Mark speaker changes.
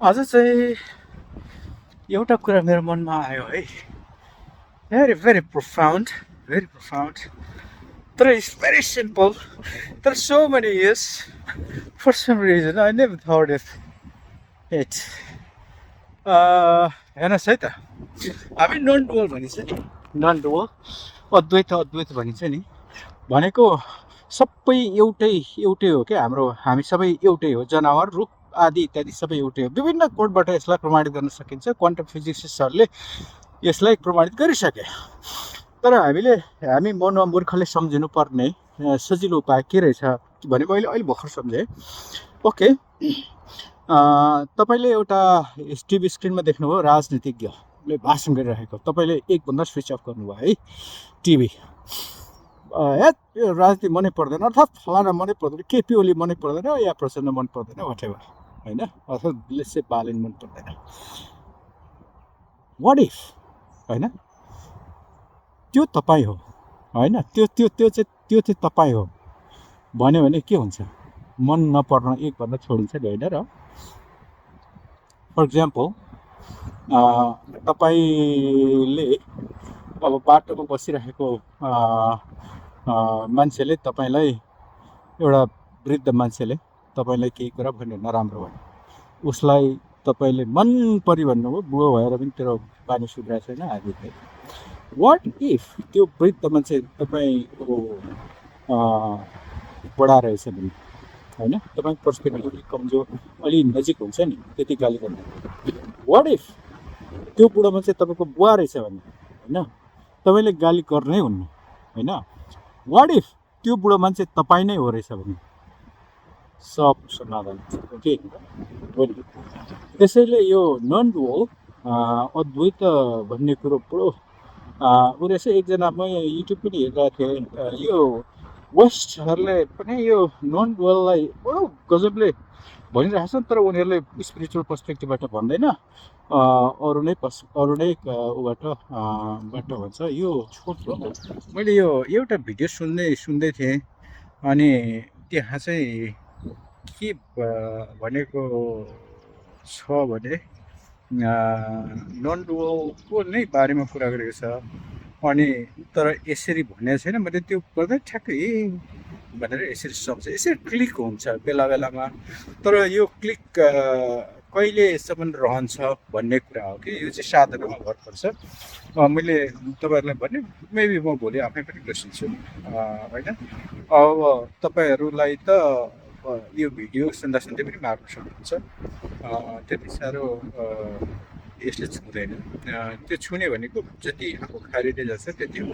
Speaker 1: अझ चाहिँ एउटा कुरा मेरो मनमा आयो है, very very profound, very profound, तर इट्स भेरी सिम्पल. तर so many years for some reason I never thought it. हेर्नुहोस् है त, हामी नन डुअल भनिन्छ नि, नन डुअल, अद्वैत अद्वैत भनिन्छ नि, भनेको सबै एउटै एउटै हो क्या. हामी सबै एउटै हो, जनावर रुख आदि इत्यादि सबै एउटै हो. विभिन्न कोडबाट यसलाई प्रमाणित गर्न सकिन्छ, क्वान्टम फिजिक्सिस्टहरूले यसलाई प्रमाणित गरिसके. तर हामी मनमूर्खले सम्झिनु पर्ने सजिलो उपाय के रहेछ भने मैले अहिले भर्खर सम्झेँ. ओके, तपाईँले एउटा टिभी स्क्रिनमा देख्नुभयो राजनीतिज्ञले भाषण गरिरहेको, तपाईँले एकभन्दा स्विच अफ गर्नुभयो है टिभी. यो राजनीति मनै पर्दैन, अर्थात् फलाना मनै पर्दैन, केपी ओली मनै पर्दैन, या प्रचण्ड मन पर्दैन, वाटेभर होइन, अथवा लेट्स बालेन मन पर्दैन. वाट इफ होइन, त्यो तपाईँ हो होइन, त्यो चाहिँ तपाईँ हो भन्यो भने के हुन्छ? मन नपर्न एकभन्दा छोडिन्छ नि होइन र. फर इक्जाम्पल, तपाईँले अब बाटोमा बसिरहेको मान्छेले तपाईँलाई, एउटा वृद्ध मान्छेले तपाईँलाई केही कुरा भन्यो, नराम्रो भयो, उसलाई तपाईँले मन परि भन्नुभयो, बुढो भएर पनि तेरो बानी सुध्रा छैन आदि. वाट इफ त्यो वृद्ध मान्छे तपाईँको बडा रहेछ भने होइन, तपाईँको पर्सपेक्टिभ अलिक कमजोर, अलि नजिक हुन्छ नि, त्यति गाली गर्नु. वाट इफ त्यो बुढो मान्छे तपाईँको बुवा रहेछ भने होइन, तपाईँले गाली गर्नै हुन्न होइन. वाट इफ त्यो बुढो मान्छे तपाईँ नै हो रहेछ भने सब समाधान. ओके, त्यसैले यो नन डुअल अद्वैत भन्ने कुरो पुरो ऊ रहेछ. एकजना म युट्युब पनि हेरिरहेको थिएँ, यो वेस्टहरूले पनि यो नन डुअललाई पुरो गजबले भनिरहेको छ, तर उनीहरूले स्पिरिचुअल पर्सपेक्टिभबाट भन्दैन, अरू नै ऊबाट भन्छ. यो छोड्छु. मैले यो एउटा भिडियो सुन्दै थिएँ, अनि त्यहाँ चाहिँ के भनेको छ भने नन डुअलको नै बारेमा कुरा गरेको छ. अनि तर यसरी भनेको छैन, मैले त्यो गर्दा ठ्याक्कै भनेर यसरी सक्छ, यसरी क्लिक हुन्छ बेला बेलामा. तर यो क्लिक कहिलेसम्म रहन्छ भन्ने कुरा हो कि, यो चाहिँ साधनामा भर पर्छ. मैले तपाईँहरूलाई भने मेबी म भोलि आफै पनि गर्छु होइन. अब तपाईँहरूलाई त यो भिडियो सुन्दा सुन्दै पनि मार्न सक्नुहुन्छ, त्यति साह्रो यसले छुँदैन. त्यो छुने भनेको जति आफू खारिँदै जान्छ त्यति हो.